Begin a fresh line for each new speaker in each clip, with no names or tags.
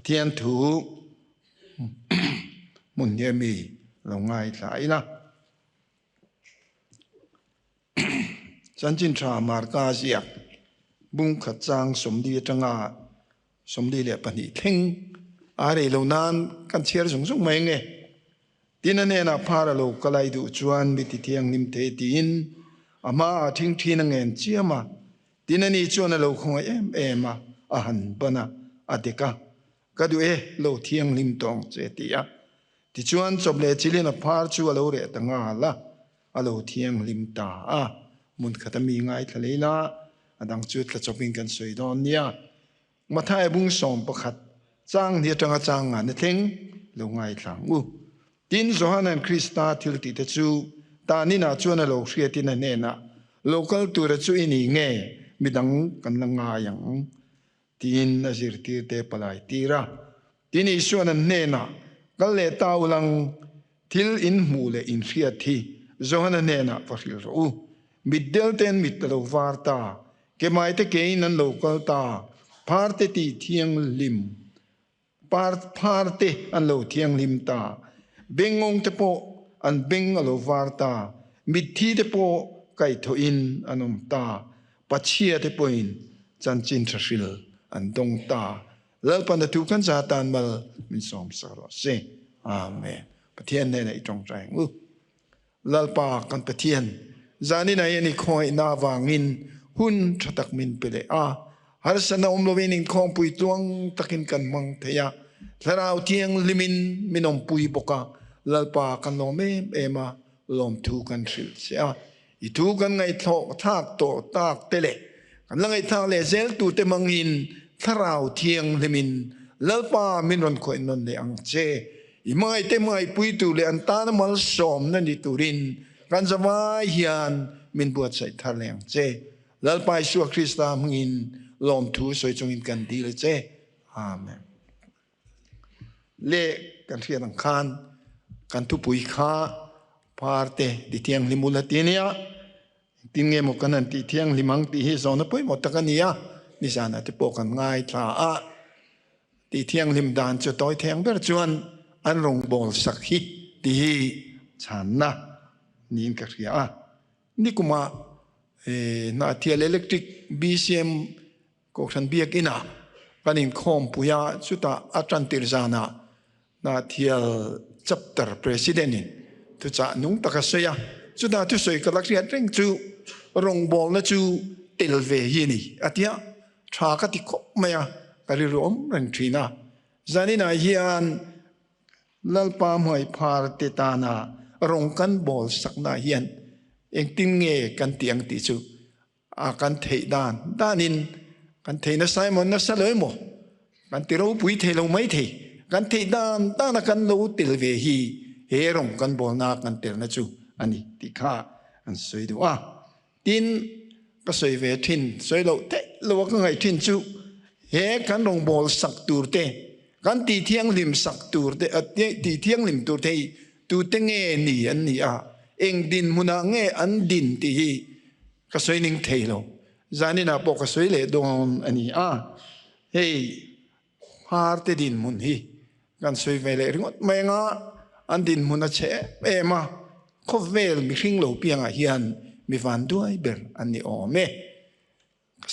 thiên thủ mun ye mi lo ngai thai na chan chin tha mar ka ziak bung khat chang som di tanga som di le pani thing are lo nan kan cher sung sung mai nge tin ane na phara lo kalai du chuan mi ti thiang nim te tin ama thing thin ngen chiama tin ani chuan lo khong em ma a han bana adeka kadu e lo thiang lim tong che tia ti chuan chob le chilin a phar chu lo re tanga la alo thiang lim ta a mun khatami ngai thaleila adang chu tla choping kan soidon nia mathai bung som pakhat chang ni tanga chang an thing lo ngai thlang u tin Johanan Krista thil ti te chu ta ni na chuan lo hria tin ne na local tur chu ini nge midang kan langa yang tin azir ti te palai tira tin isuan ne na kal le taulang thil in mu le in hria thi Johanan ne na pahil ro middel ten mitlo warta ke mai te ke in an local ta parte ti thiang lim parte an lo thiang lim ta bengong te po an beng alo warta mithi te po kai tho in anom ta pachia te po in chan chin thril an dong ta lalpan da tu kan za tan mal min som saro se amen pathian ne nei tong trai u lalpa kan pathian zani na yani khoi na wangin hun thatak min pele a har sana omlovin in khong pui tuang takin kan mang theya tharau tiang limin minom pui boka lalpa kan lo me ema lom thu kan thil sia I thu kan ngai thak to tak tele kan langai thak le zel tu te mangin tharau tiang limin lalpa min ron khoi non le ang che I mai te mai pui tu le an ta na mal som na ni turin kan zawai hian min buat sai thar le ang che lalpa Isu Krista mangin lom thu soi chungin kan di le che amen le kan thia dang khan kan tu pui kha parte di tiang limula tinia tinge mo kanan ti tiang limang ti hi zona pui mo takania ni sana te po kan ngai tha a ti tiang lim dan cho toi theng ber chuan an rong bol sak hi ti hi chan na nin ka ria a ni kuma na tial electric BCM ko than biak ina kanin khom puya chuta atrantir zana na tial chapter president tu cha nung takasaya chuta tu soi kalak ria reng chu rong bol na chu tel ve hi ni atia tha ka ti khop maya kari rom rang thina zani na hian lalpa mai phar te ta na rong kan bol sakna hian eng tin nge kan tiang ti chu a kan thei danin kan thei na Simon na saloi mo kan ti ro pui thei lo mai thei kan thei dan ta na kan lo tel ve hi he rong kan bol na kan tel na chu ani ti kha an soi du a tin ka soi ve thin soi lo te lo ka ngai thin chu he kan rong bol sak tur te kan ti thiang lim sak tur te ti thiang lim tur te tu te nge ni an ni a eng din muna nge an din ti hi ka soi ning thei lo zani na po ka soi le don ani a hey har te din mun hi kan soi ve le ringot mai nga an din mun a che ema kho vel mi hring lo pianga hian mi van duai ber ani o me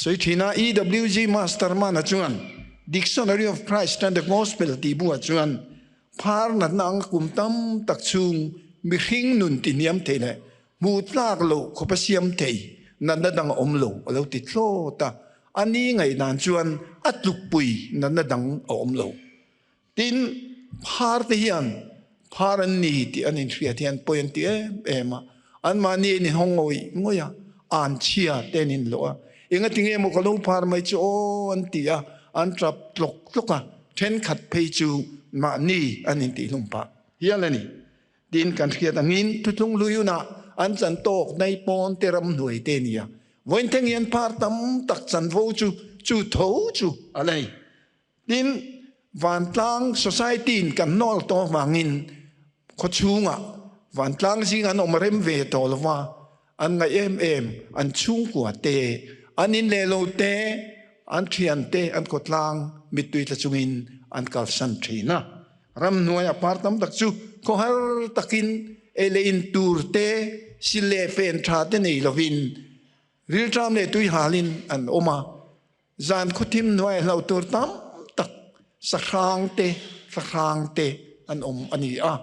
soi thina EWG master man a chuan Dictionary of Christ and the Gospel ti bu a chuan phar na nang kum tam tak chung mi hring nun ti niam te le mu tlak lo kho pa siam te nan na dang om lo lo ti tlo ta ani ngai nan chuan atluk pui nan na dang om lo tin phar te hian phar an ni ti an in thria thian point ti ema an mani ni hongoi ngoya an chia tenin lo a inga tinge mo kalo phar mai chu an ti a an trap tlok tloka then khat phei chu ma ni an in ti lumpa hialani din kan thria tangin thuthung luyuna an chan tok nei pon teram nuai te nia voin theng yan par tam tak chan vo chu tho chu alai din van tlang society kan nol to wangin kho chunga van tlang sing an omrem ve to lwa an ngai em an chung kwa te anin le lo te an thian te an ko tlang mitui tla chungin an kal san thina ram nuai apar tam tak chu ko har takin ele in turte sile fen tha te nei lovin ril tram le tui halin an oma zan khutim nuai lau tur tam tak sakrang te an ani a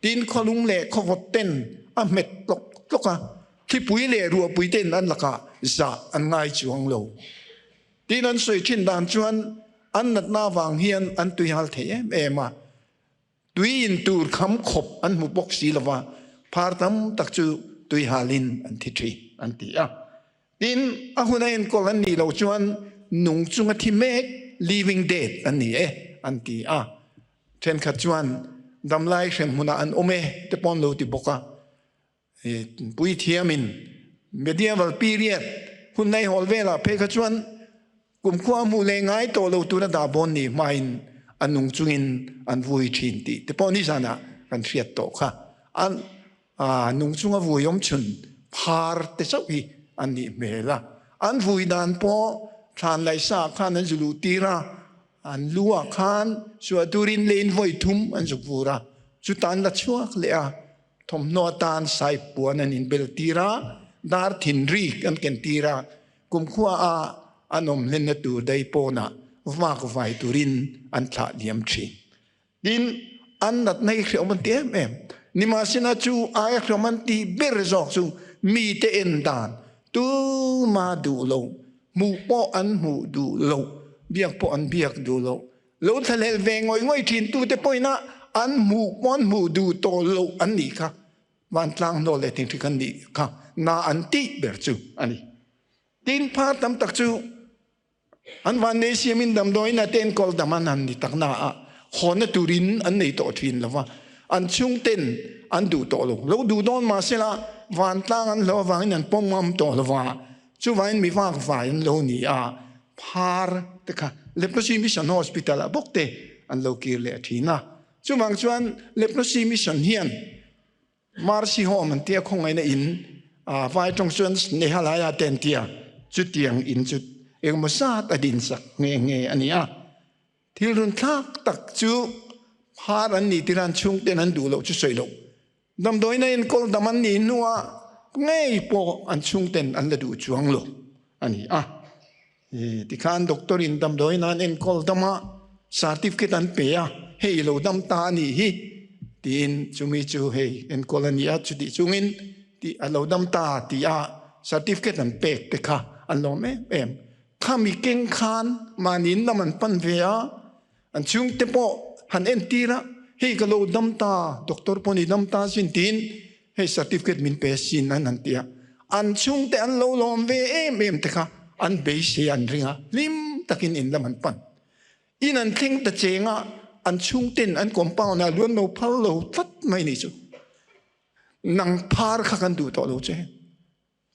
tin kholung le khowot ten a met lok a khi pui le ru pui ten an laka za an ngai chuang lo tin an soi thin dan chuan an nat na wang hian an tui hal the ema tui in tur kham khop an mu bok si lawa phar tam tak chu tui halin an thi thi an ti a tin a huna in kol an ni lo chuan nung chunga thi mek living dead an ni an ti a then khat chuan dam lai khem huna an ome te pon lo ti boka pui thiamin medieval period hun nei hol vela pe kha chuan kum khwa mu le ngai to lo tu na da bon ni main anung chungin an vui thin ti te pon ni sana kan thiat to kha an nung chunga vui om chun phar te sawi an ni mela an vui dan po than lai sa khan an zulu tira an lua khan suwa turin lein voi thum an zukvura chu tan la chuak le a thom no tan sai puan an in bel tira dar thin ri kan ken tira kum khwa a anom len na tur dai pona wa ko vai turin an tha liam thi din an nat nei khom te em ni ma sina chu ai khom an ti ber zo chu mi te en dan tu ma du lo mu po an mu du lo biak po an biak du lo lo thalel ve ngoi thin tu te poina an mu pon mu du to lo an ni kha van tlang no le ting kan ni kha na an ti ber chu ani tin pha tam tak chu an van ne siamin dam doi na ten kol daman an ni tak na a hona turin an nei to thin lawa an chung ten an du to lo du don ma sela van tlang an lo wang an pom mam to lawa chu vain mi va an lo ni a par te kha leprosi mission hospital a bokte an lo kir le thina chu mang chuan leprosi mission hian marsi home an tia khong ai na in vai trong chuan ne halaya ten tia chu tiang in chu eng mo sa ta din sak nge ania thil run thak tak chu par an ni tiran chung ten an du lo chu soi lo dam doi na in kol daman ni nuwa ngei po an chung ten an la du chuang lo ani ti khan doctor in dam doi nan en kol dama certificate an pe a hei lo dam ta ni hi tin chumi chu hei en kolania chu ti chungin ti alo dam ta ti a certificate an pek te kha an lo me em khami keng khan manin naman pan ve a an chung te po han en tira hei ka lo dam ta doctor poni dam ta sin tin hei certificate min pe sin an tia an chung te an lo lom ve em te kha an be se an ringa lim takin in laman pan in an thing ta chenga an chung ten an compound na luan no phal lo tat mai ni chu nang phar kha kan du to lo che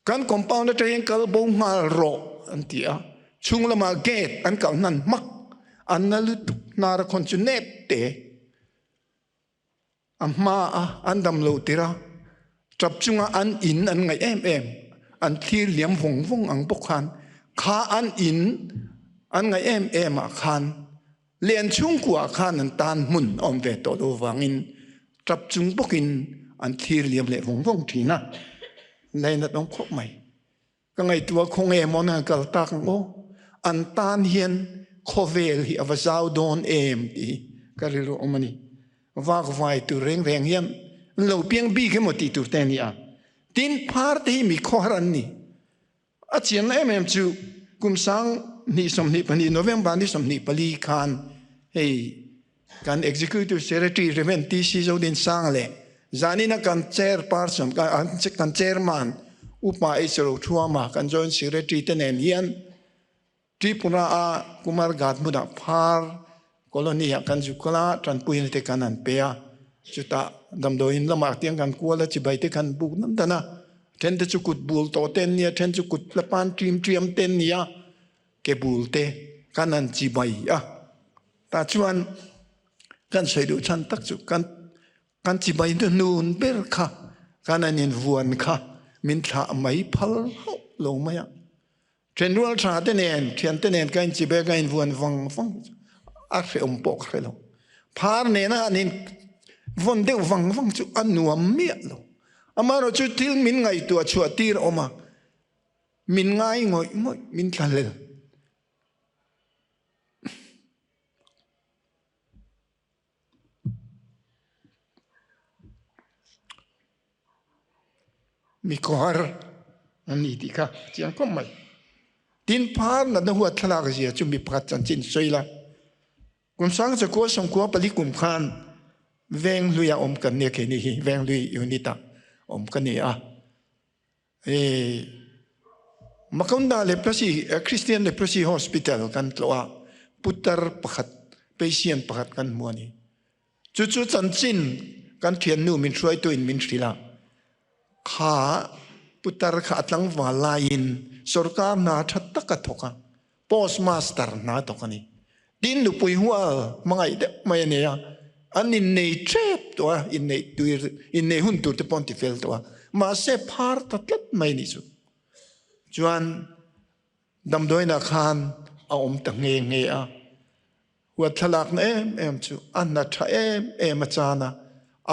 kan compound na train kal bo ngal ro an tia chung lama gate an kal nan mak an na lu na ra kon chu nep te amma an dam lo tira trap chunga an in an ngai em an thir liam vong ang bokhan kha an in an ngai em a khan len chung kwa khan an tan mun om ve to do wangin trap chung bokin an thir liam le vong thina nei na dong khop mai ka ngai tua khong mon an kal tak mo an tan hian khovel hi avazau don ti karilo omani wa vai tu reng hian lo piang bi ke moti tu ten ya tin par te mi khoran ni a chian chu kum sang ni som ni pani November ni som ni pali khan hey kan executive secretary reven ti si zo din sang le zani na kan chair person kan chairman upa isro thuama kan join secretary tenen hian tripura a kumar gat muda phar kolonia kan jukala tranpuin te kanan pea chuta damdoin lama tiang kan kuala chibai te kan buk nam dana ten te chukut bul to ten nia ten chukut lapan trim ten nia ke bul te kanan chibai ta chuan kan saidu chan tak chu kan chibai tu nun ber kha kanan in vuan kha min tha mai phal lo maya general tra te nen thian te nen kan chibai kan vuan wang a re pok re lo phar ne na anin von de wang chu anuam mi lo amaro chu til min ngai tu chu tir oma min ngai ngoi min thalel mi kohar ani tika chiang ko mai tin phar na da huat thala ga sia chu mi phat chan chin soila kum sang cha ko som ko pali kum khan veng luya om kan ne ke ni hi veng lui unita om kan ni a Makonda leprosy Christian leprosy hospital kan tloa putar pakhat patient pakhat kan muani chu chan chin kan thian nu min throi to in min thrila kha putar kha atlang wala in sarkar na thatta ka thoka postmaster na tokani din lu pui huwa mangai de mai ne ya anin nei trap to in nei tuir in nei hun tur te pontifel to ma se phar tatlat mai ni chu chuan damdoina khan a om ta nge a huat thalak na em chu an na tha em achana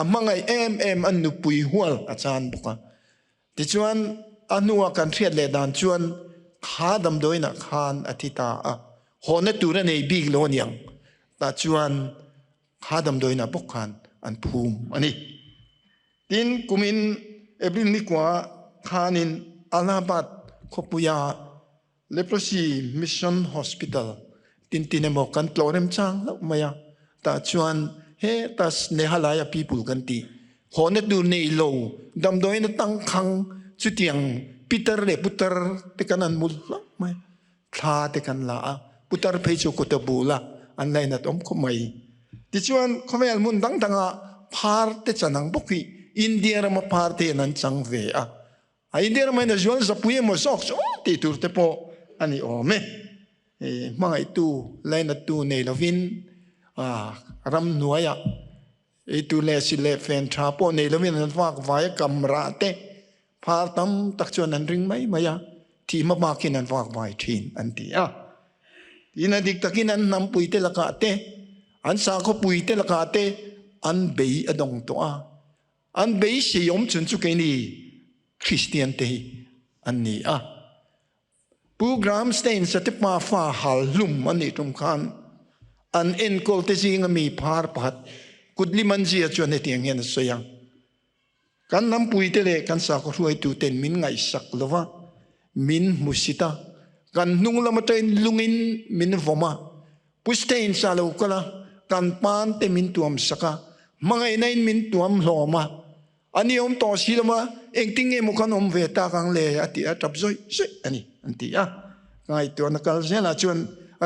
amangai em an nu pui hual achan buka ti chuan anuwa kan thiat le dan chuan kha damdoina khan athita a hone tura nei big lo niang ta chuan kha damdoina bok khan an phum ani tin kumin ebril ni kwa khanin Allahabad khopuya leprosy mission hospital tinemo kan tlorem chang lo maya ta chuan he tas ne halaya people kan ti hone du nei lo damdoina tang khang chutiang peter le putar te kanan mul lo mai tha te kan la putar phechu ko ta bula an lai na tom khomai ti chuan khomel mun dang danga phar te chanang bokhi india ra ma phar te nan chang ve a india ra ma na jol zapuye mo sok so ti tur te po ani ome mangai tu lai na tu nei lovin ram nuaya tu le si le fen tha po nei lovin an wak vai kamra te phar tam tak chuan an ring mai maya thi ma ma kin an wak vai thin an ti ina dik takin an nam pui te laka te an sa ko pui te laka te an bei adong to an bei se yom chun chu ke ni Christian te an ni program stein sa te pa fa hal lum ani tum khan an en kol te jing mi phar pat kudli manji a chuan etiang hen soyang kan nam pui te le kan sa ko ruai tu ten min ngai sak lova min musita kan nung lama train lungin min voma pustein sa lo kala kan pan te min tuam saka mangai nain min tuam hloma ani om to silama engting e mukan om ve ta kang le ati atap zoi ani anti ngai to na kal zela chuan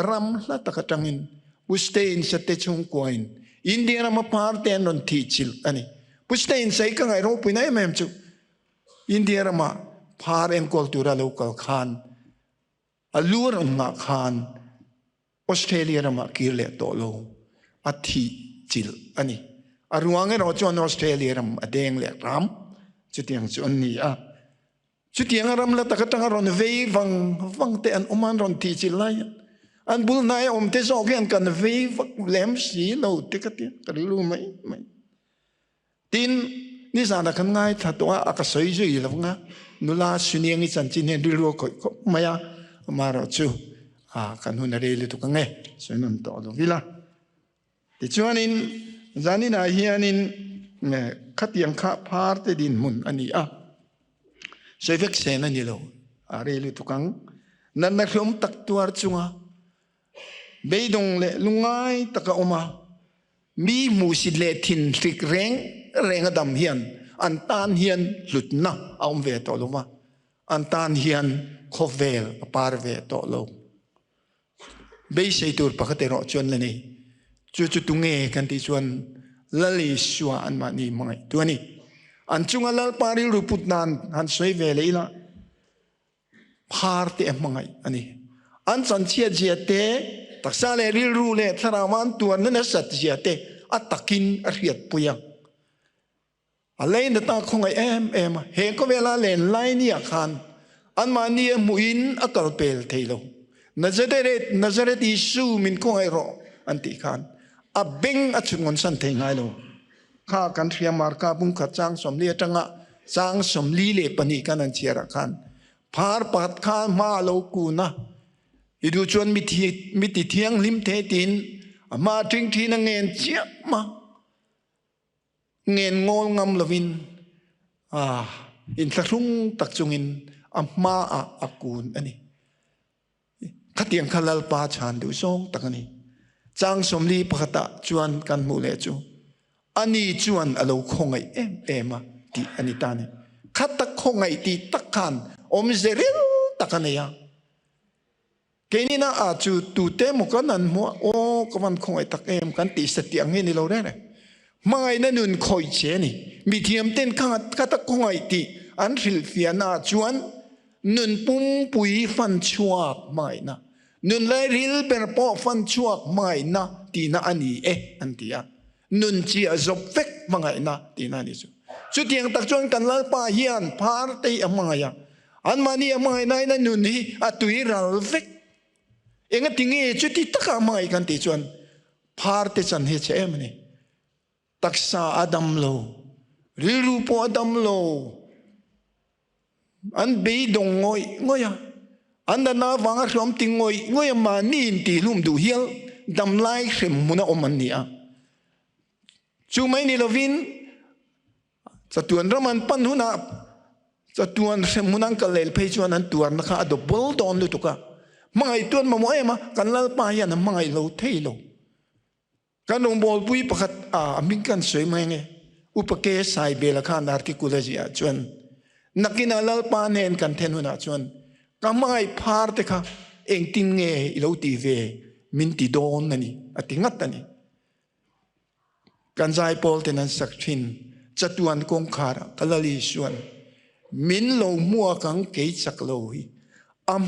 ram la takatangin pustein sa te chung coin india na ma par ten non thi chil ani pustein sai ka ngai ro pina em chu india ra ma par en kultura local khan alur nga khan Australia ra ma kirle to lo athi chil ani aruang ro chon Australia ram adeng le ram chutiang chon ni chutiang ram la takatang ron vei wang te an oman ron ti chil lai an bul nai om te so gen kan vei lem si lo te ka ti lu mai tin ni sa na kan ngai tha to aka soi ju i nga nula suniang i chan chin he ru ko maya ma ro chu kan hu na re le tu ka nge soinon to lo vila ti chuanin zanina hianin khatiang kha phar te din mun ani soivek sen ani lo are lu tukang nan na hlom tak tuar chunga beidong le lungai taka oma mi musi le thin rik reng adam hian an tan hian lutna aum ve to lova an tan hian khovel par ve to lo be sei tur pakate ro chon le ni chu tunge kan ti chuan lali shua an ma ni mangai tuani an chunga lal pari ruput nan han soi ve leila phar te mangai ani an chan chia jia te taksa le ri ru le tharawan tuan na sat jia te atakin ariat puya alain ta khongai em he ko vela len lai ni khan an ma ni muin akal pel thailo nazaret isu min ko ai ro อันติขันอับเบงอัจฉริยสันเทงไงโลข้ากันเทียมาร์กาบุ้งขัดจางสมเลียจังะจางสมลีเลปนีกันอันเชียร์ขันพาร์ปัดข้ามาโลกูนะอีดูชวนมิติเทียงลิมเทตินมาถึงที่นั่งเงินเจียมาเงินงอลงำลวินอินทรุงตักจงอินมาอากูนอันนี้ขัดยังขลัลปาชานดูซองตักอันนี้จางสมลีปะตะจวนกันมูเลจูอันนี้จวนอโลคงไอเอ็มที่อันนี้ตาเนี่ยขัดตักคงไอที่ตักขันอมเซริลตักอันนี้เกนี่นะอาจูตูเตมุกันนั้นมัวโอ้ก็มันคงไอตักกันตีสติอังเงินนี่เราได้เลยไม่นั่นนุนคอยเชนี่มีเทียมเต้นขัดตักคงไอที่อันฟิลเฟียนาจวนนุนปุ่มปุยฟันชวกไม่นะนุนเลยริลเป็นปอฟันชวกไม่นะตีน่าอันนี้อันที่นุนเจียจบเฟกไม่นะตีน่านี่สุดที่ยังตักจวนกันแล้วป้าเฮียนพาร์ตี้ไม่อันมานี่ไม่นั่นนุนนี่ตุยรัลเฟกเองติงจุดที่ตักไม่กันตีจวนพาร์ตี้จันเฮเชมนี่ตักษาอดัมโลริรูปอดัมโลอันเบยดงงอยอันนั้นฟังอารมณ์ติงงอยมานี่อินตีลุ่มดูเฮียลดำไล่เข็มมุนอมันนี่จูไม่นี่เราวินจะตัวนั้นมันปันหุนาจะตัวนั้นเข็มมุนังกัลเลลเพจวนนั้นตัวนั้นข้าดบบลดอนลุตุกะไม่ตัวมาโมเอมากันละปายันไม่เราเทโลกันลงบอลปุยประคัดมิงกันสวยไหมไงอุปเกสไซเบลข้านาร์ติคุลจีอาจวนนักกินอาลปานเนนกันเทนุนาจวนก็ไม่พาร์ตค่ะเองติงเงยเราตีเวมินติโดนนั่นนี่อติงัดนั่นนี่กันใจพอลเทนันสักชินจัตุวันคงขาระกลลีชวนมินโลมัวกังเกยสักโลหิ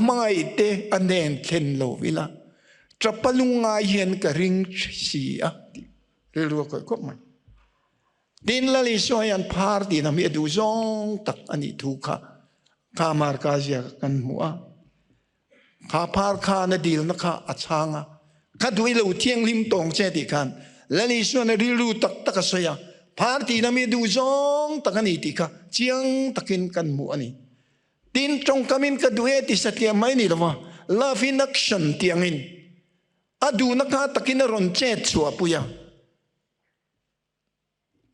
ไม่เตอันเดนเทนโลวิละจะปลุงไงเห็นกระริงสีเรื่องก็ก็ไม่ดินละลิสวยอันพาร์ตีนะมีดูซองตักอันนี้ถูกข้ามาร์กาเซียกันหัวข้าพาร์ข้าในดีลนะข้าอัชางข้าดูอีลูเทียงลิมตงเจติกันละลิสวยในริลูตักสวยพาร์ตีนะมีดูซองตักอันนี้ติค่ะเจียงตักินกันหัวนี่ดินจงกามินก็ดูเอติสัตยาไม่นี่หรอวะลาฟินักชันเตียงินอดูนักตักินรอนเจตสัวปุย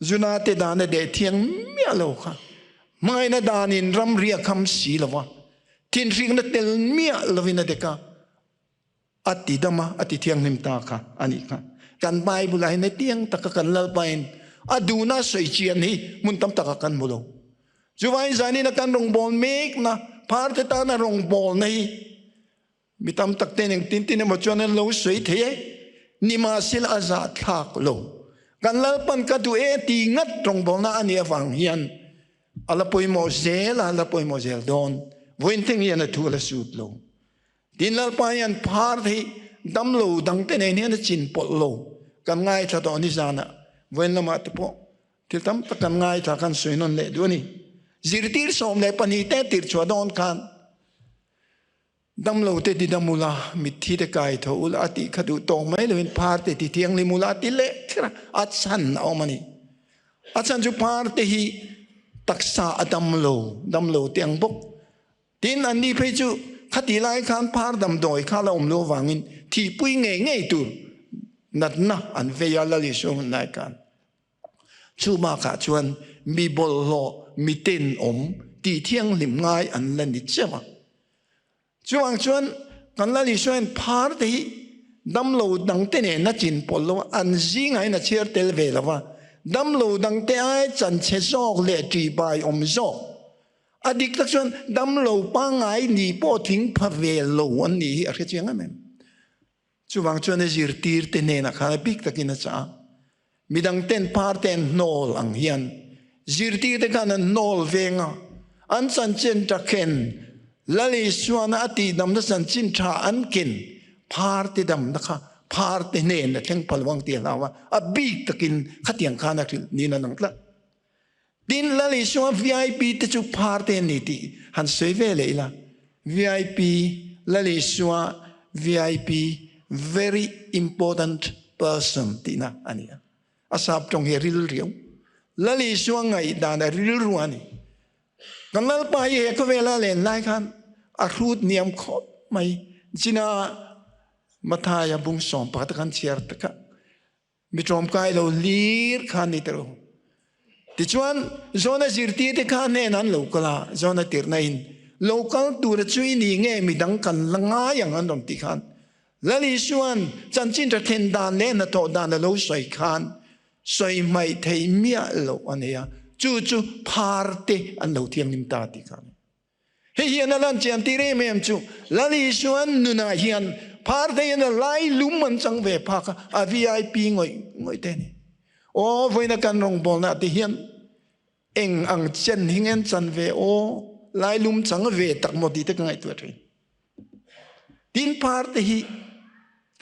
จุนาเตดานเดเทียงเมียโลค่ะไม่นาดานินรำเรียคำสีละวะทินริงนัดเตลเมียลวินาเดกะอติดมาอติเทียงนิมตาค่ะอันนี้ค่ะกันไปบุไลในเตียงตะกันลลไปอดูน่าสวยเจียนนี่มุนตำตะกันบุโลจุวัยจานี่นักการรองบอลเมกนะพาร์ตตานะรองบอลนี่มีตำตักเตนึงตินตินมาจวนนั้นโลสวยเทนิมาสิลอาซาทักโลกันลปันกัดูตีงัดตรงบอลน่าอันนี้ฟังเฮียนอัลปอยโมเซลอัลปอยโมเซลดอนวันที่เฮียนทูลสุดโลดินลปายันพาร์ที่ดำโลดังเตนเฮียนจินปลโลกันง่ายถ้าตอนนี้จานะวันละมาตปอที่ทำตะกันง่ายถ้ากันสวยนนเละด้วยนี่จิรติร์สมเลยปนิเตติร์ชวดอนกันดำโลเตดิดามูลามิทีเดกายทอุลาติขดูตรงไม่เลยพาร์ตที่เทียงลิมูลาติเละอัดสันเอามานี่อัดสันจุพาร์ตที่ตักษาดำโลเตียงบุกดินอันนี้เพจุขัดไล่ขันพาร์ดำโดยข้าเราอมโลวังอินที่ปุยเงยตัวนัดนะอันเวียลลิชงนายกันชูมาขาชวนมีบอลโลมีเต้นอมที่เทียงลิมง่ายอันเล่นดิเจ้าจวงชวนกันละลิชวนพาร์ตี้ดำโลดังเตเนนัจินปอลโลอันซิงไงนัเชียร์เตลเวลว่าดำโลดังเตไอจันเชซอกเลจีบายอมซอกอดีตชวนดำโลปังไงนี่ปอทิ้งพะเวลวันนี้อะไรเชียงไงมั้ยจวงชวนจิรตีร์เตเนนักฮาบิกตะกินจ้ามีดังเต้นพาร์ตี้โนลอังเฮียนจิรตีร์เตกันโนลเวงอันสันเจนตะเคนละลิสวานาตีดำนัสันจินชาอันกินพาร์ติดำนะคะพาร์ติเนนเข่งพลวังเตียลาวะอบีตะกินขัดยังขานักนี่นั่นละดินละลิสวา VIP ติจุพาร์ตินี่ตีหันสวยเวเลยละ VIP ละลิสวา VIP very important person ตีนะอันนี้อาสาบตรงเฮริลเรียวละลีช่วงไงดานริลรวนี่กันแล้วไปเอกเวลาเล่นไล่กันอารูดเนียมขอบไม่จินามาทายบุงสอมปะตะกันเชียร์ตะกันมิตรอมกายเราลีร์ขันนิตรติจวนโซนาจิรตีเตขันเนนันโลกลาโซนาติร์นัยน์โลกัลตัวช่วยนี่เงี้ยมีดังกันละง่ายอย่างนั้นตรงที่ขันแล้วลิชวนจันจินจะเทนดานเล่นนะโตดานเราสวยขันสวยไม่เทียมยาโลอันนี้จู่พาร์เตอันเราเทียมนิมตาติขันเฮียนั่นลันเจียมตีเรเมมจู่แล้วลิชวนนุนาเฮียนพาร์เตยันไล่ลุมมันจังเวพักอาVIPงอยเตนี่โอ้วันนั้นกันรองบอลนะที่เฮียนเอ็งอังเจนหิงเงินจันเวโอไล่ลุมจังเวตักหมดที่ตะไงตัวเองดินพาร์เตฮี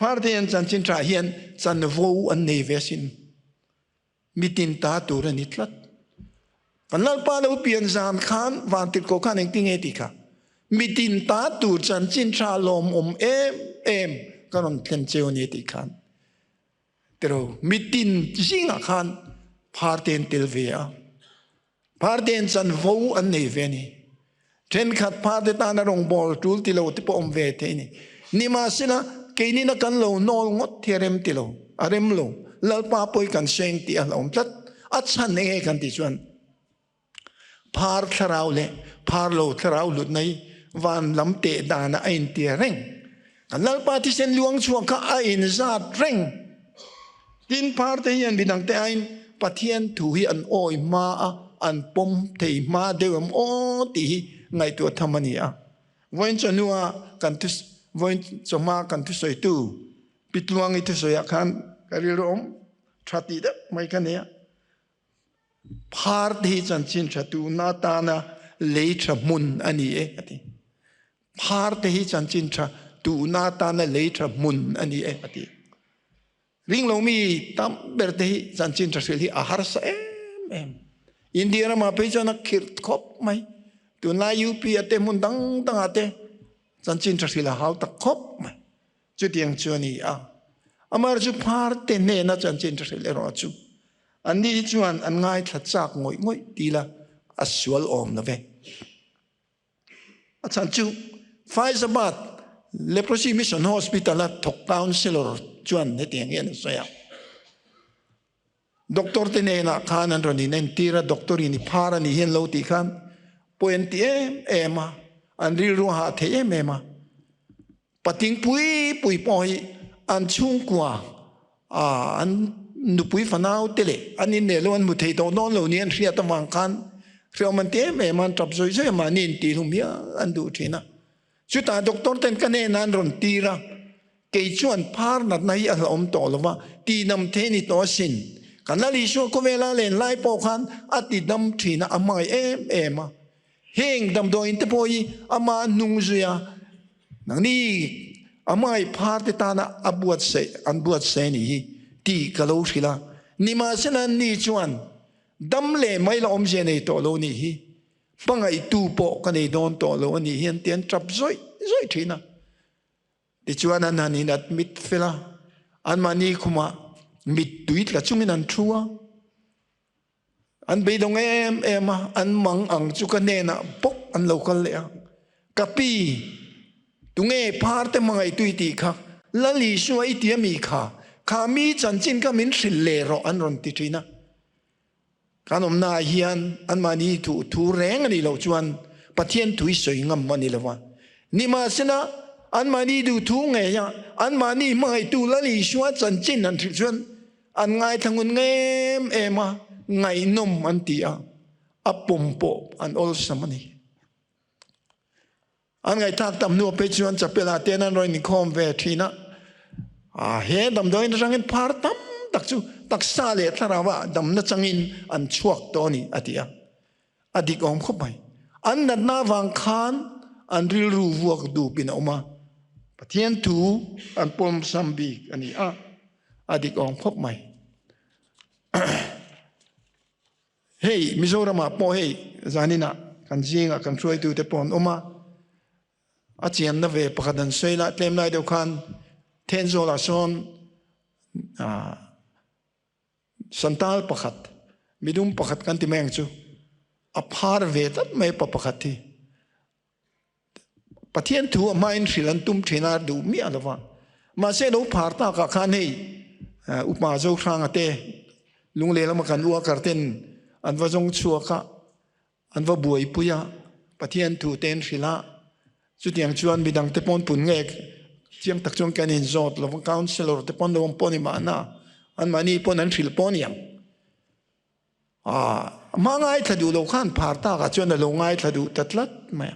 พาร์เตยันจันจินทราเฮียนจันโวอันเนเวสินมิตินตาตัวระนิดลัดกันนั่นป้าเราเปลี่ยนจานขันวันติดโกขันเองติงเอติค่ะมิตินตาตัวจันจินทราลมเอ็มก็นอนเทนเจวเนติขันแต่เรามิตินจิงขันพาร์เตนเทลเวียพาร์เตนจันโวอันเนเวนี่เทนขัดพาร์เตตานรงบอลทูลติโลติปอมเวเทนี่นี่มาสินะเกนี่นักกันโลนอลงดเทเรมติโลอาเรมโลแล้วป้าป่วยกันเชงตีอันอมตัดอัดฉันเองกันที่ชวนพาร์ทราวเล่พาร์โลทราวหลุดในวันลำเตะดานะไอ้เตียเร่งกันแล้วป้าที่เส้นลวงช่วงข้าไอ้นซาดเร่งดินพาร์ทยันบิดังเตไอ้ปะเทียนถูฮีอันโอยมาอันปมเทมาเดิมโอตีไงตัวธรรมนี่วันจันนัวกันทุสวันจะมากันทุสอยตู้ปิดลวงอิทุสอยขันกันเรื่องชัดดีเด็กไม่กันเนี่ยพาร์ทจันจินชัดตูนาตานะเลชมุนอันนี้ที่พาร์ทจันจินชัดตูนาตานะเลชมุนอันนี้ที่ริงเรามีตั้มเบอร์ที่จันจินชัดสิอาหารเสมอินเดียมาไปจนนักขิดคบไหมตัวนายูปีเตมุนตั้งอาเตจันจินชัดสิละหาตะคบไหมจุดยังชวนี่อามาจุพาร์ทเนน่าจันจินชัดสิละรอจูอันนี้ชวนอันง่ายทัดจากงอยตีละอัศวลอมนะเว้อาจารย์จูไฟสบัดเลโปรซีมิชชันฮอสพิทอลละทกคาวน์ซิลล์ชวนเนตียงเงี้ยนะสวยด็อกเตอร์ที่เนี่ยนะข้านันรอนี่เน้นตีระด็อกเตอร์นี่พารานี่เห็นเราตีขันป่วยตีมาอันริรู้หาเทียมาปะทิ้งปุยปอยอันชุ่งกว่าอันนุปุยฝันเอาเตะอันนี้เนี่ยเราอันมุทัยตัวนอนเราเนี่ยเสียตะวังกันเรามันเตะมันจับซอยๆมานี่ตีทุ่มเยอะอันดูทีนะสุดท้ายด็อกเตอร์เต็นกันเนี่ยนั่นรอนตีระเกี่ยชวนพาร์นัดในอัลอมต่อละว่าตีนำเทนี่ตัวสินกันนั่นลิชัวก็เวลาเล่นไล่ปอกันอติดำทีนะอามามาเฮงดำโดยอินเตอร์พอยอามานุงเสียนังนี่อามาพาร์ตตานะอับวดเสนี่ตีกะโลสิละนี่มาเสนันนี่ชวนดำเล่ไม่ละอมเจนี่ตัวโลนี่ปังไอตูปอกันไอโดนตัวโลนี่เห็นเตียนจับซอยทีนะดิชวนนั้นนี่นัดมิดเฟล่าอันมานี่คุมามิดดุยละจุงินันชัวอันไปดงมาอันมังอังจุกันเนนะปกอันโลกันเลยกับปีตุงพาร์ตมังไอตุยตีค่ะละลิชัวไอเตียมีค่ะข้ามีจันจินก็มินสิเลโรอันรอนติจีนะการอมนาเฮียนอันมานี่ถูแรงอันนี้เราชวนปะเทียนถุยสวยงามมันนี่ละวันนี่มาสินะอันมานี่ดูถูไงยังอันมานี่ไม่ดูละลิชัวจันจินอันที่ชวนอันไงทั้งเงินมาไงนมอันที่อับปุ่มโปอันอลสมันนี่อันไงทักตำนัวไปชวนจะเป็นอาเตียนันรอยนิคอมเวทีนะเฮดำโดยนักเงินพาร์ตัมตักซาเลทาราว่าดำนักเงินอันชวกตัวนี้อดีกองเข้าไปอันนั้นนาวังคานอันริรูวัวดูปินออกมาปะเทียนถูอันปมซัมบีอันนี้อดีกองพบใหม่เฮ้ยมิโซรามาปอเฮ้ยจานินะกันจริงกันช่วยดูแต่ปอนออกมาอาเจียนนะเวปะกันสวยละเต็มเลยเดียวกัน Ten zo la son santal pakhat midum pakhat kan ti meng chu a phar ve tat mai pakhat thi pathian thu main thrilan tum thina du mi alawa ma se no phar ta ka khan hei upma zo thrang ate lungle lama kan uwa karten anwa jong chua ka anwa buai puya pathian thu ten thrila chu tiang chuan midang te pon pun ngek chiang tak chong kan in zot lo counselor te pon lo pon ma na an mani pon an thil pon yang mangai thadu lo khan phar ta ka chuan lo ngai thadu tatlat ma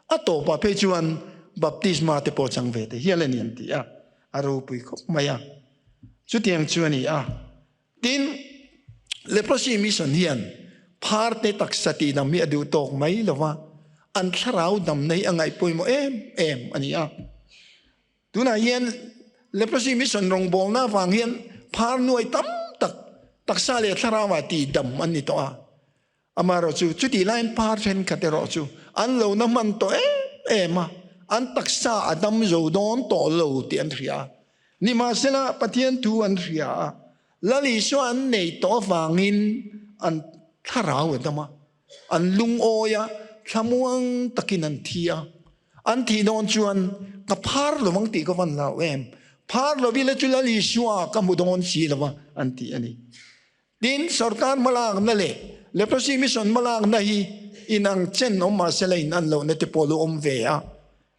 ato pa pe chuan baptisma te po chang ve te hialen yan ti aro pui khop maya chu tiang chuan ni tin leprosy mission hian phar te taksati na mi adu tok mai lova an tharau dam nei angai poi mo em ani tuna hian leprosy mission rong bol na wang hian phar nuai tam tak taksa le tharawa ti dam ani to amaro chu ti line phar then khatero chu an lo na man to ema an taksa adam zo don to lo ti an ria ni ma sela pathian tu an ria lali so an nei to wangin an tharau dama an lung oya thamuang takin an thia an thi don chuan ka phar lo mang ti ko van la phar lo bi le chu lali shwa ka mu don si lawa an ti ani din sarkar malang na leprosy mission malang na hi inang chen ma selain an lo na te polo ve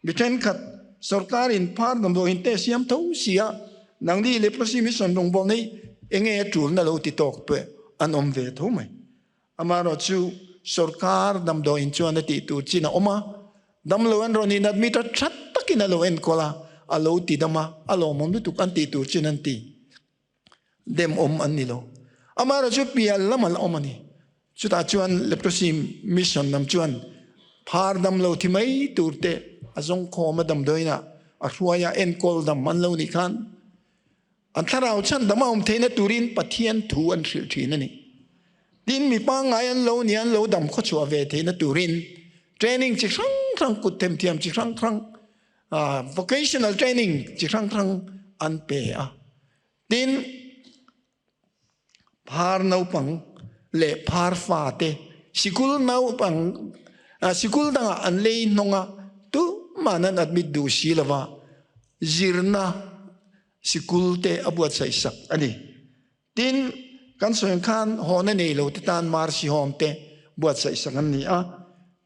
mi ten khat sarkar in phar nam do in te siam tho sia nang di leprosy mission rong bol nei enge tul na lo ti tok pe an ve tho mai amaro chu sarkar nam do in chuan ti tu china oma dam lo an ron in admit that takin lo en kola alo ti dama alo mom tu kan ti tu chinan ti dem an ni lo amaro chu pial lamal omani chuta chuan leprosy mission nam chuan phar dam lo thi mai turte azong kho ma dam doina a hruaya en kol dam man lo ni khan an tharau chan dama theina turin pathian thu an thil thina ni din mi pa ngai an lo ni an lo dam kho chuwa ve theina turin training chi rang kut them thiam chi rang vocational training chi rang an pe din phar nau pang le phar fa te sikul nau pang sikul danga an le nonga tu manan admit du silawa zirna sikul te abuat sai sak ani tin kan soin khan hona nei lo te tan mar si hom te buat sai sak ani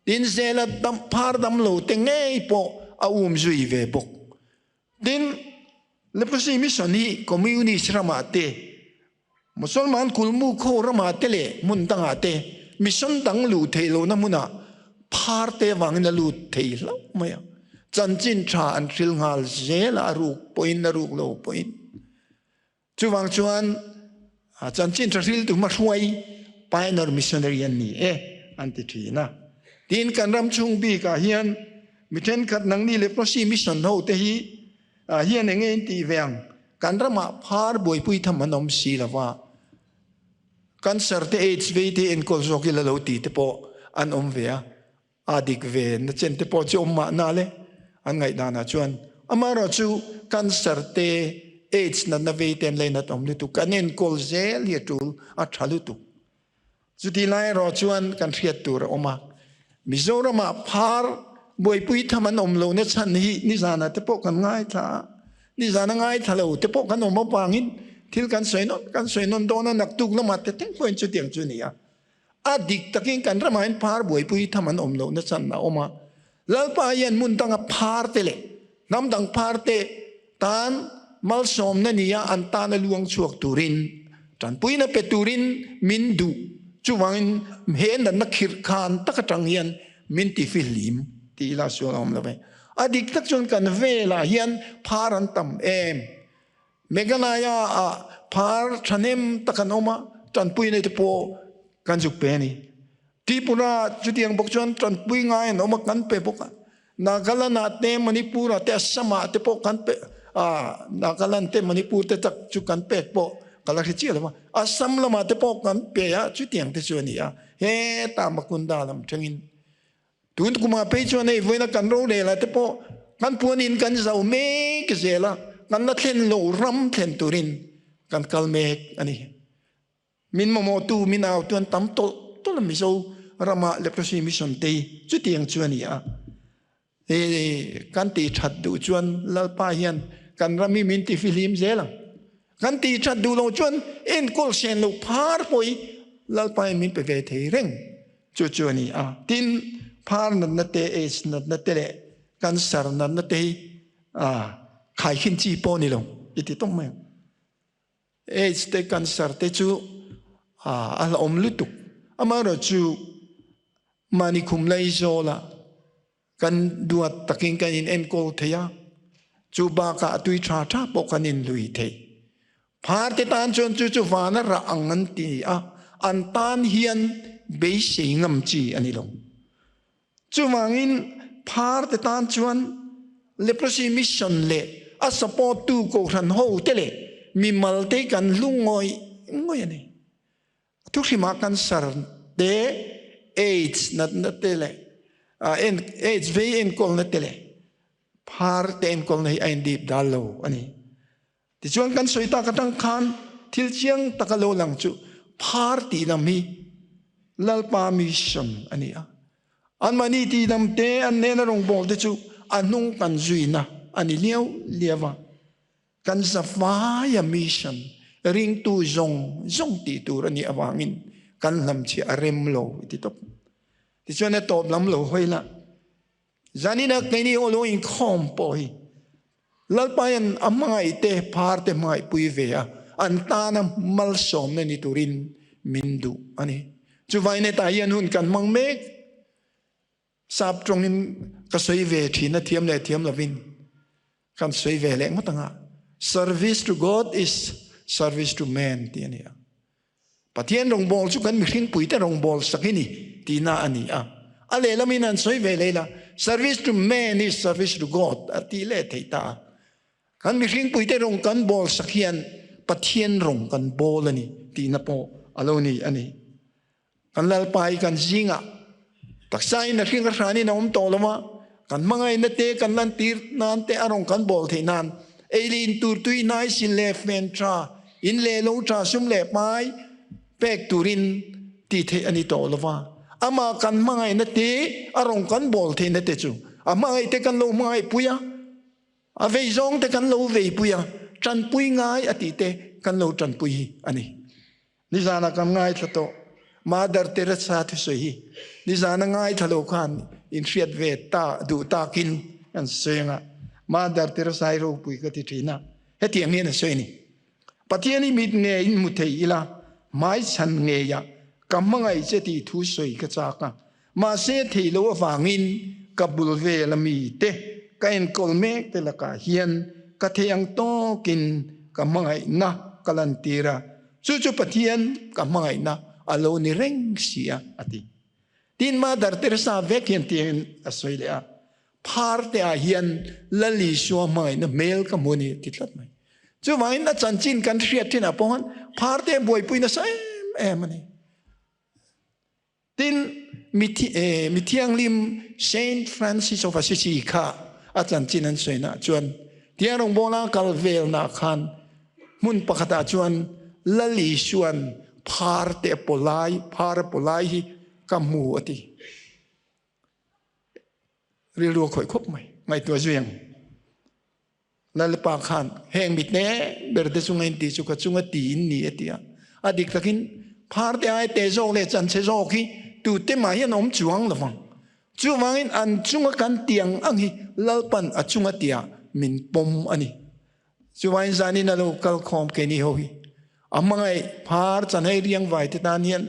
tin zela dam phar dam lo te ngei po zui ve bok tin leprosy mission ni community srama te musulman kulmu kho rama tele mun tanga te mission dang lu thelo na muna phar te wang na lu thelo maya chanchin tha an thil ngal zela ruk point na ruk lo point chuwang chuan chanchin tha thil tu ma hruai pioneer missionary an ni anti thina tin kan ram chung bi ka hian mithen khat nang ni leprosy mission ho te hi hian enge ti veng kan rama phar boi pui thamanom si lawa cancer te AIDS ve te en kol zo ki la lo ti te po an ve adik ve na chen te po chi ma na le an ngai dana chuan amaro chu cancer te AIDS na ve ten le na tom le tu kanen kol zel ye tul a thalu tu chu ti lai ro chuan kan thiat tur oma mizorama phar boi pui thamanom lo na chan hi ni zana te po kan ngai tha ni zana ngai thalo te po kan oma pangin thil kan soinon dona naktuk lama te teng point chu tiang chu ni adik taking kan ramain phar boi pui thaman omlo na chan na oma lalpa yan mun tanga phar tele nam dang phar te tan mal som na niya an ta na luang chuak turin tan pui na peturin min du chuwangin hen na khir khan takatang yan min ti filim ti la so om la be adik tak chon kan vela hian phar an tam meganaya phar thanem takanoma tan pui nei te po kan juk pe ni tripura chutiang bokchon tan pui ngai no ma kan pe boka nagalana te manipura te sama te po kan pe nagalan te manipur te tak chu kan pe po kala chi lama asam lama te po kan pe ya chutiang te chu ni he ta makunda lam thangin tun kuma pe chu nei voina kan ro le la te po kan puanin kan zau me ke zela kan na thlen lo ram thlen turin kan kalmek ani min mo tu min au tuan tam to la mi so rama leprosy mission te chu tiang chu ani a kan ti that du chuan lalpa hian kan rami min ti film zelang kan ti that du lo chuan en kol sen lo phar poi lalpa min pe ve thei reng chu ani a tin phar na te es na te le kan sar na te khai khin chi po ni lo iti tong mai es te kan sar te chu al om lutuk amaro chu mani khum lai zola kan duat taking kan in enkol theya chu ba ka tui tha po kan in lui the phar te tan chon chu wana ra angan ti an tan hian be se ngam chi ani lo chu wangin phar te tan chuan leprosy mission le a support tu ko ran ho te le mi mal te kan lungoi ngoi ani tu khima kan sar de AIDS na te le en AIDS ve en kol na te le phar te en kol nei ain dip dalo ani ti chuan kan soita ka tang khan thil chiang takalo lang chu phar ti na mi lalpa mission ani an mani ti nam te an ne na rong bol te chu anung kan zuina ani liao liawa kan safaya mission ring tu zong ti tu rani awangin kan lam chi arem lo ti top ti chuan top lam lo hoila zanina kaini olo in khom poi lalpayan amai te phar te mai pui ve an ta na mal som na ni turin mindu ani chu vai ne ta yan hun kan mang mek sap trong in ka soi ve thina thiam le thiam lovin kan soi ve le matanga service to God is service to man ti ani pathian rong bol chu kan mi hring pui te rong bol sakini ti na ani ale lamin an soi ve le la service to man is service to God ati le theita kan mi hring pui te rong kan bol sakhian pathian rong kan bol ani ti na po aloni ani kan lal pai kan zinga taksai na hring rani na to lama kan mangai na te kan lan tir nan te arong kan bol the nan elin tur tui nai sin le fen tra in le lo tra sum le pai pek turin ti the ani to lova ama kan mangai na te arong kan bol the na te chu amai te kan lo mai puya a vei zong te kan lo vei puya tran pui ngai ati te kan lo tran pui ani ni zana kam ngai thato Mother Teresa thu soi ni zana ngai thalo khan in riat ve ta du ta kin an senga Mother Teresa ro pui ka ti thina he ti angin soi ni patiani mit nge in muthei ila mai san nge ya kamangai che ti thu soi ka cha ka ma se thei lo wangin kabul ve lami te kain kolme te la ka hian ka theyang to kin kamangai na kalantira chu patian kamangai na alo ni reng sia ati tin Mother Teresa vekian tien asoilea parte a hian lali so mai na mel ka moni titlat mai chu mai na chanchin kan riat tin apon parte boy pui na sai emani tin mithiang lim Saint Francis of Assisi kha a chanchin an soina chuan tiarong bola kalvel na khan mun pakhata chuan lali suan parte polai hi kamu ati rilu khoi khop mai ngai tua zuyang lalpa khan heng mit ne berde sungai ti chu ka chunga ti ni atia adik takin parte ai te zo le chan che zo ki tu te ma hian om chuang lawang chuwangin an chunga kan tiang angi lalpan a chunga tia min pom ani chuwain zani na local khom ke ni ho hi amangai phar chanai riang vai te tan hian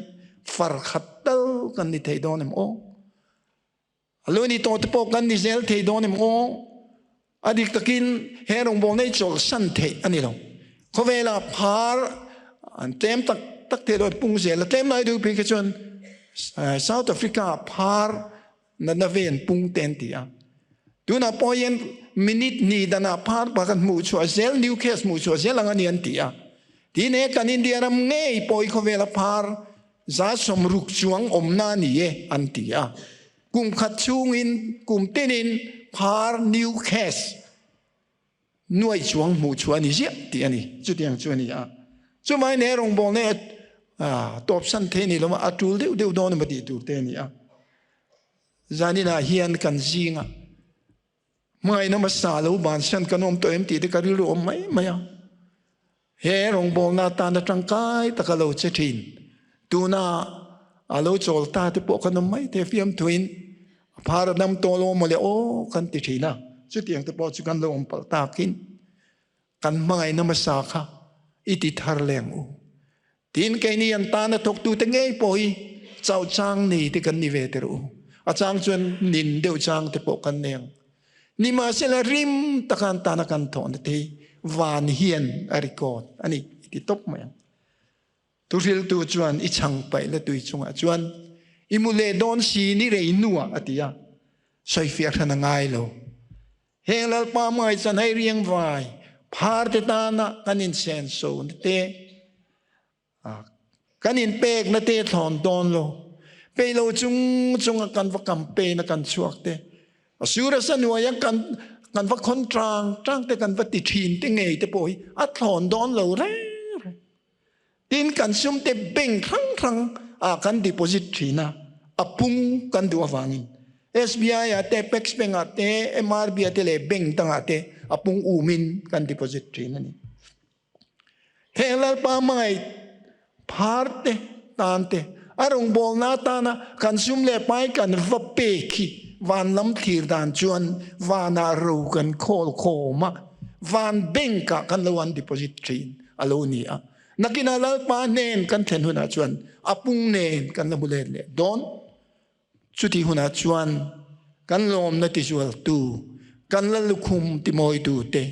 far khatal kan ni thei donem o aloni to te po kan ni zel thei donem o adik takin herong bol nei chol san thei ani lo khovela phar an tem tak te do pung zel tem nai du pi ke chon South Africa phar na ven pung ten ti a tu na poyen minute ni dana phar ba kan mu chu zel new case mu chu zel ang ani an ti a tine kan India ram ngei poi khovela phar za som ruk chuang omna ni e antia kum khat chung in kum tenin phar new case nuôi chuang mu chuan ni zia ti ani chu tiang chu ani a chu mai ne rong bol ne top san the ni loma atul deu don ma ti tu te ni a zani na hian kan zinga mai na masalo ban san kanom to em ti de karil ro mai maya he rong bol na ta na tangkai takalo che thin tu na alo chol ta te po kanom mai te fiam twin paradam to lo mo le o kan ti thina chu tiang te po chu kan lo om pal ta kin kan mai na masakha iti thar leng u tin kai ni an ta na thok tu te ngei poi chau chang ni te kan ni ve te ru a chang chuan nin deu chang te po kan neng ni ma se la rim takan ta na kan thon te van hian arikot ani iti top ma tu ril tu chuan i chang pai la tui chunga chuan imule don si ni rei nuwa atia soi fiak thana ngai lo helal pa mai chan hai riang vai phar te ta na kanin sen so te kanin pek na te thon don lo pe lo chung kan va kam pe na kan chuak te asura sanwa yang kan va kontrang te kan va ti thin te ngei te poi a thon don lo re tin kan sum te beng thang kan deposit thina apung kan du awangin SBI ate Pex Bank ate MRB ate le bank tang ate apung umin kan deposit thina ni helal pa mai parte tante arong bol na ta na kan sum le pai kan va pe ki van lam thir dan chuan vana ro kan khol khoma van bank kan lawan deposit thin aloni a nakinalal pa nen kan then huna chuan apung nen kan la mulet le don chuti huna chuan kan lom na ti chual tu kan la lukhum ti moi tu te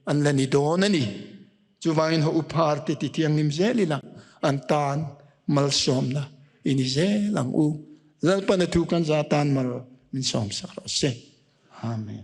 an la ni don ani chuwangin ho uphar te ti tiang nim zelila an tan mal som na ini zelang u zalpa na tu kan zatan mal min som sa se amen